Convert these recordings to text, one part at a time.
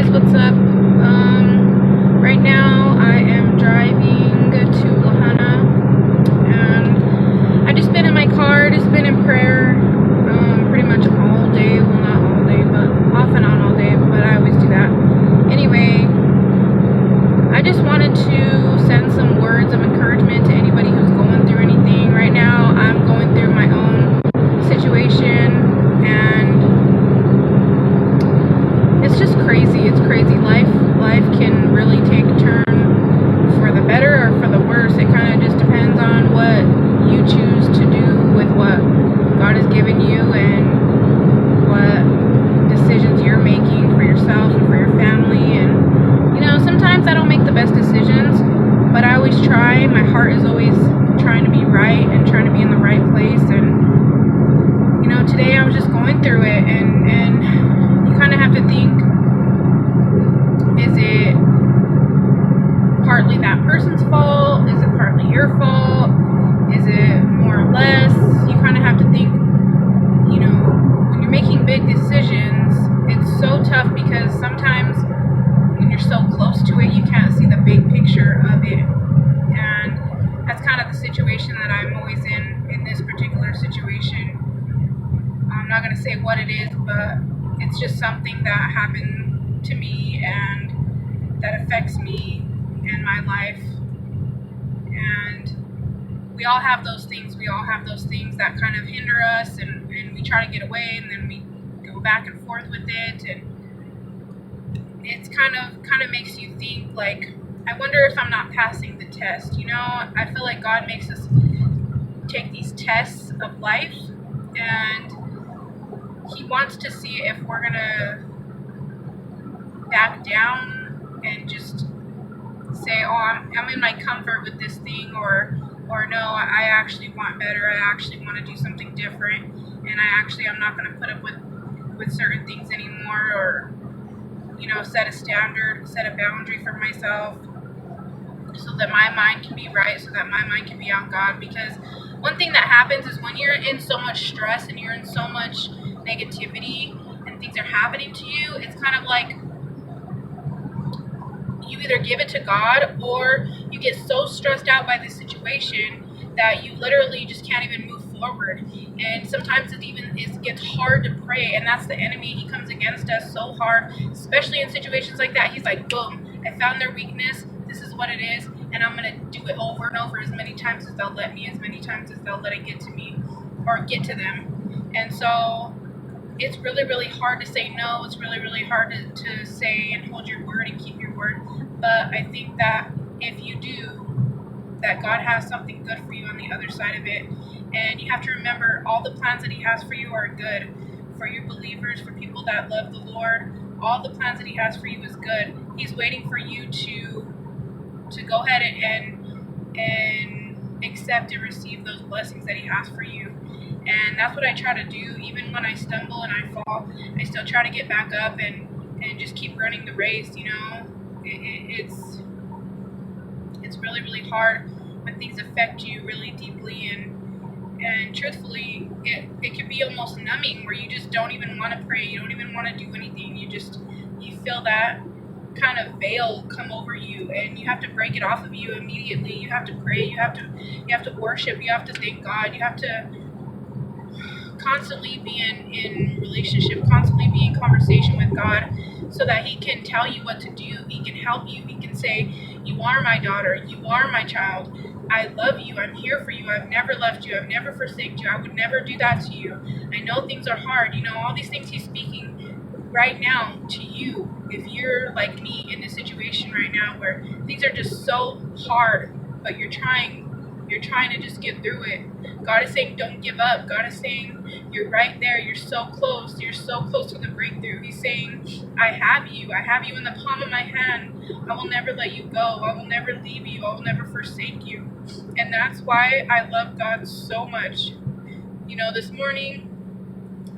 guys, what's up? Right now I am driving to Lahana, and I just been in my car, just been in prayer, pretty much all day. Well, not all day, but off and on all day, but I always do that. Anyway, I just wanted to send some words of encouragement to anybody who's going through anything. Right now, I'm going through my own situation, and it's just crazy. It's crazy. Life can really take a turn for the better or for the worse. It kind of just depends on what you choose to do with what God has given you and what decisions you're making for yourself and for your family. And sometimes I don't make the best decisions, but I always try. My heart is always trying to be right and trying to be in the right place. And today I was just going through it, and you kind of have to think, is it partly that person's fault? Is it partly your fault? Is it more or less? You kind of have to think, when you're making big decisions, it's so tough because sometimes when you're so close to it, you can't see the big picture of it. And that's kind of the situation that I'm always in this particular situation. I'm not going to say what it is, but it's just something that happened to me and that affects me and my life. And we all have those things. We all have those things that kind of hinder us, and we try to get away, and then we go back and forth with it. And it's kind of makes you think, like, I wonder if I'm not passing the test. I feel like God makes us take these tests of life, and He wants to see if we're gonna back down and just say, oh, I'm in my comfort with this thing, or no, I actually want better. I actually want to do something different, and I'm not going to put up with certain things anymore, or set a standard, set a boundary for myself, so that my mind can be right, so that my mind can be on God. Because one thing that happens is when you're in so much stress and you're in so much negativity and things are happening to you, it's kind of like you either give it to God, or you get so stressed out by the situation that you literally just can't even move forward. And sometimes it gets hard to pray, and that's the enemy. He comes against us so hard, especially in situations like that. He's like, boom, I found their weakness, this is what it is, and I'm going to do it over and over as many times as they'll let me, as many times as they'll let it get to me or get to them. And so it's really, really hard to say no. It's really, really hard to say and hold your word and keep your word. But I think that if you do, that God has something good for you on the other side of it. And you have to remember, all the plans that He has for you are good. For your believers, for people that love the Lord, all the plans that He has for you is good. He's waiting for you to go ahead and accept and receive those blessings that He has for you. And that's what I try to do. Even when I stumble and I fall, I still try to get back up and just keep running the race. It's really, really hard when things affect you really deeply, and truthfully, it can be almost numbing, where you just don't even want to pray. You don't even want to do anything. You feel that kind of veil come over you, and you have to break it off of you immediately. You have to pray. You have to worship. You have to thank God. You have to constantly be in relationship, constantly be in conversation with God, so that He can tell you what to do. He can help you. He can say, you are my daughter, you are my child, I love you, I'm here for you, I've never left you, I've never forsaken you, I would never do that to you. I know things are hard. All these things He's speaking right now to you. If you're like me in this situation right now where things are just so hard, but you're trying to just get through it, God is saying, don't give up. God is saying, you're right there. You're so close to the breakthrough. He's saying, I have you in the palm of my hand. I will never let you go. I will never leave you. I will never forsake you. And that's why I love God so much. This morning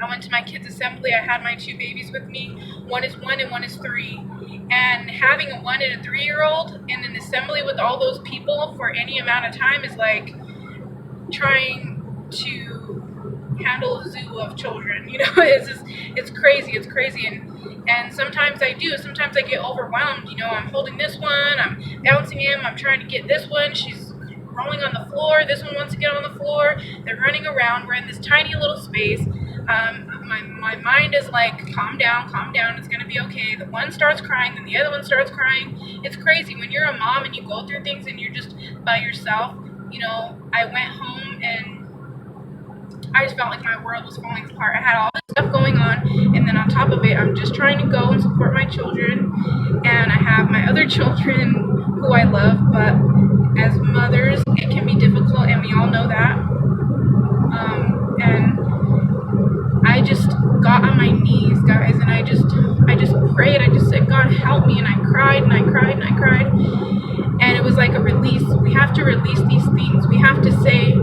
I went to my kids' assembly. I had my two babies with me. One is 1 and one is 3. And having a 1 and a 3-year-old in an assembly with all those people for any amount of time is like trying to handle a zoo of children. It's crazy. And sometimes I do. Sometimes I get overwhelmed. I'm holding this one, I'm bouncing him, I'm trying to get this one. She's rolling on the floor. This one wants to get on the floor. They're running around. We're in this tiny little space. My mind is like, calm down. It's gonna be okay. The one starts crying, then the other one starts crying. It's crazy when you're a mom and you go through things and you're just by yourself. I went home and I just felt like my world was falling apart. I had all this stuff going on, and then on top of it, I'm just trying to go and support my children, and I have my other children who I love, but as mothers, it can be difficult, and we all know that. And I just got on my knees, guys, and I just prayed. I just said, God, help me, and I cried, and and it was like a release. We have to release these things. We have to say,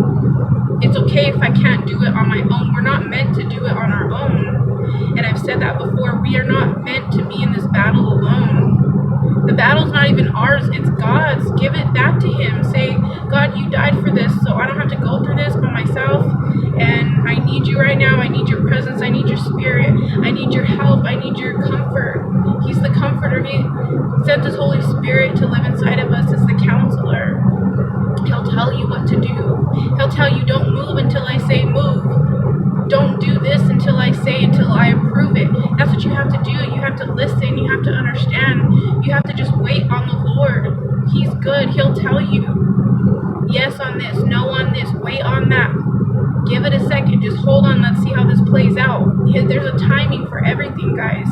it's okay if I can't do it on my own. We're not meant to do it on our own. And I've said that before. We are not meant to be in this battle alone. The battle's not even ours. It's God's. Give it back to Him. Say, God, you died for this, so I don't have to go through this by myself. And I need you right now. I need your presence. I need your spirit. I need your help. I need your comfort. He's the comforter. He sent His Holy Spirit to live inside of us as the counselor. He'll tell you what to do. He'll tell you, don't move until I say move. Don't do this until I approve it. That's what you have to do. You have to listen. You have to understand. You have to just wait on the Lord. He's good. He'll tell you, yes on this, no on this, wait on that. Give it a second. Just hold on. Let's see how this plays out. There's a timing for everything, guys.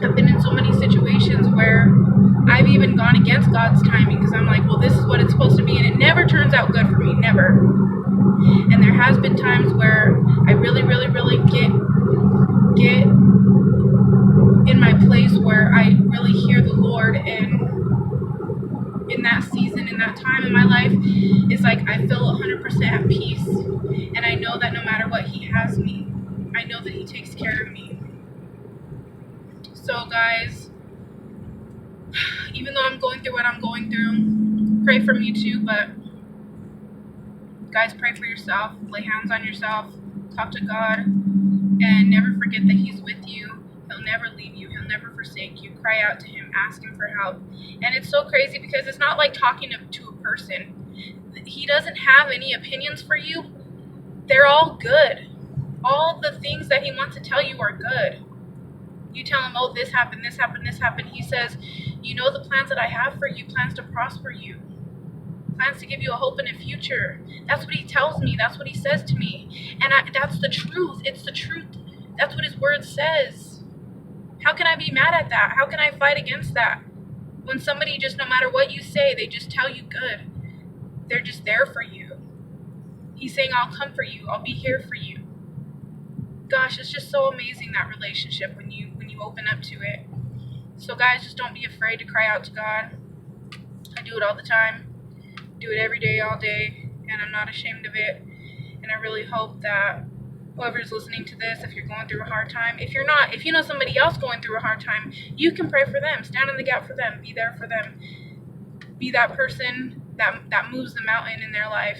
I've been in so many situations where I've even gone against God's timing because I'm like, well, this is what it's supposed to be, and it never turns out good for me, never. And there has been times where I really get in my place where I really hear the Lord, and in that season, in that time in my life, it's like I feel 100% at peace, and I know that no matter what, He has me. I know that He takes care of me. So guys, even though I'm going through what I'm going through, pray for me too, but guys, pray for yourself, lay hands on yourself, talk to God, and never forget that He's with you. He'll never leave you. He'll never forsake you. Cry out to Him, ask Him for help. And it's so crazy because it's not like talking to a person. He doesn't have any opinions for you. They're all good. All the things that He wants to tell you are good. You tell Him, oh, this happened. He says, you know the plans that I have for you, plans to prosper you, plans to give you a hope and a future. That's what He tells me. That's what He says to me. And that's the truth. It's the truth. That's what His word says. How can I be mad at that? How can I fight against that? When somebody just, no matter what you say, they just tell you good. They're just there for you. He's saying, I'll comfort you. I'll be here for you. Gosh, it's just so amazing, that relationship, when you open up to it. So guys, just don't be afraid to cry out to God. I do it all the time. Do it every day, all day, and I'm not ashamed of it. And I really hope that whoever's listening to this, if you're going through a hard time, if you're not, if you know somebody else going through a hard time, you can pray for them. Stand in the gap for them. Be there for them. Be that person that moves the mountain in their life,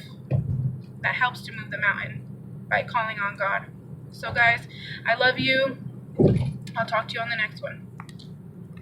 that helps to move the mountain by calling on God. So guys, I love you. I'll talk to you on the next one.